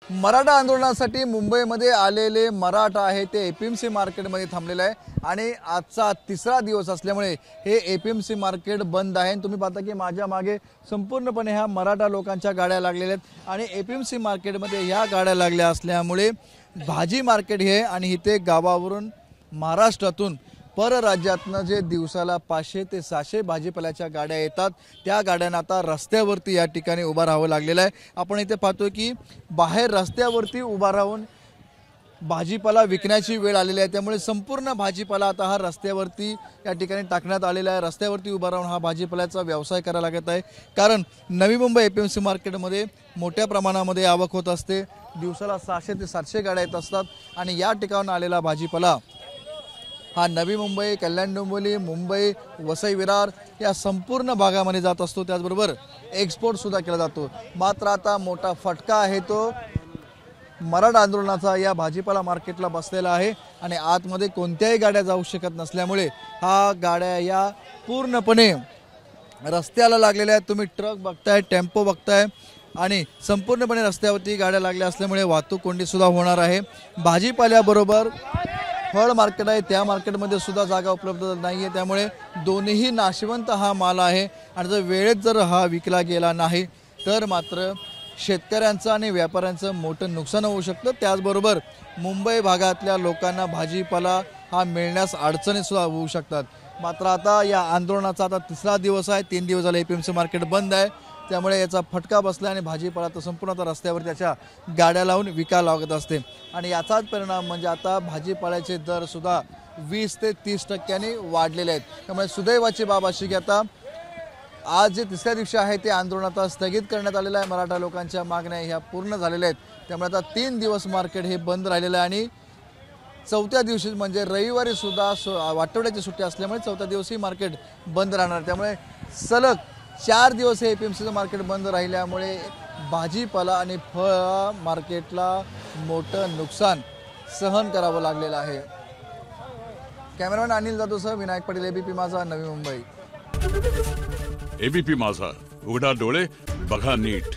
मराठा आंदोलनासाठी मुंबईमध्ये आलेले मराठा आहे ते एपीएमसी मार्केटमध्ये थांबलेले आहे आणि आजचा तिसरा दिवस असल्यामुळे हे एपीएमसी मार्केट बंद आहे। तुम्ही पाहता की माझ्या मागे संपूर्णपणे ह्या मराठा लोकांच्या गाड्या लागलेल्या आहेत आणि एपीएमसी मार्केटमध्ये ह्या गाड्या लागल्या असल्यामुळे भाजी मार्केट हे आणि इथे गावावरून महाराष्ट्रातून परराज्यातनं जे दिवसाला 500 ते 600 भाजीपाल्याच्या गाड्या येतात त्या गाड्यांना आता रस्त्यावरती या ठिकाणी उभा राहावं लागलेलं आहे। आपण इथे पाहतो की बाहेर रस्त्यावरती उभा राहून भाजीपाला विकण्याची वेळ आलेली आहे, त्यामुळे संपूर्ण भाजीपाला आता हा रस्त्यावरती या ठिकाणी टाकण्यात आलेला आहे। रस्त्यावरती उभा राहून हा भाजीपाल्याचा व्यवसाय करायला लागत आहे, कारण नवी मुंबई एपीएमसी मार्केटमध्ये मोठ्या प्रमाणामध्ये आवक होत असते। दिवसाला 600 ते 700 गाड्या येत असतात आणि या ठिकाणाहून आलेला भाजीपाला हा नवी मुंबई, कल्याण डोंबिवली, मुंबई, वसई विरार या संपूर्ण भागामध्ये जात असतो। त्याचबरोबर एक्सपोर्ट सुद्धा केला जातो। मात्र आता मोठा फटका आहे तो मराठा आंदोलनाचा या भाजीपाला मार्केटला बसलेला आहे आणि आतमध्ये कोणत्याही गाड्या जाऊ शकत नसल्यामुळे हा गाड्या या पूर्णपणे रस्त्याला लागलेल्या आहेत। तुम्ही ट्रक बघताय, टेम्पो बघताय आणि संपूर्णपणे रस्त्यावरती गाड्या लागल्या असल्यामुळे वाहतूक कोंडी सुद्धा होणार आहे। भाजीपाल्याबरोबर फळ मार्केट आहे, त्या मार्केटमध्ये सुद्धा जागा उपलब्ध नाही आहे, त्यामुळे दोन्ही नाशवंत हा माल आहे आणि जर वेळेत जर हा विकला गेला नाही तर मात्र शेतकऱ्यांचं आणि व्यापाऱ्यांचं मोठं नुकसान होऊ शकतं। त्याचबरोबर मुंबई भागातल्या लोकांना भाजीपाला हा मिळण्यास अडचणी सुद्धा होऊ शकतात। मात्र आता या आंदोलनाचा आता तिसरा दिवस आहे, 3 दिवस झाले एपीएमसी मार्केट बंद आहे, त्यामुळे याचा फटका बसला आणि भाजीपाला तर संपूर्ण आता रस्त्यावर त्याच्या गाड्या लावून विकायला लागत असते आणि याचाच परिणाम म्हणजे आता भाजीपाल्याचे दर सुद्धा 20 ते 30% वाढलेले आहेत। त्यामुळे सुदैवाची बाब अशी की आता आज जे तिसऱ्या दिवशी आहे ते आंदोलन आता स्थगित करण्यात आलेलं आहे। मराठा लोकांच्या मागण्या ह्या पूर्ण झालेल्या आहेत, त्यामुळे आता 3 दिवस मार्केट हे बंद राहिलेलं आहे आणि चौथ्या दिवशी म्हणजे रविवारी सुद्धा आठवड्याची सुट्टी असल्यामुळे चौथ्या दिवशी मार्केट बंद राहणार। त्यामुळे सलग 4 दिवस हे एपीएमसीचं मार्केट बंद राहिल्यामुळे भाजीपाला आणि फळ मार्केटला मोठं नुकसान सहन करावं लागलेलं आहे। कॅमेरामॅन अनिल जाधवसह विनायक पाटील, एबीपी माझा, नवी मुंबई। एबीपी माझा, उघडा डोळे बघा नीट।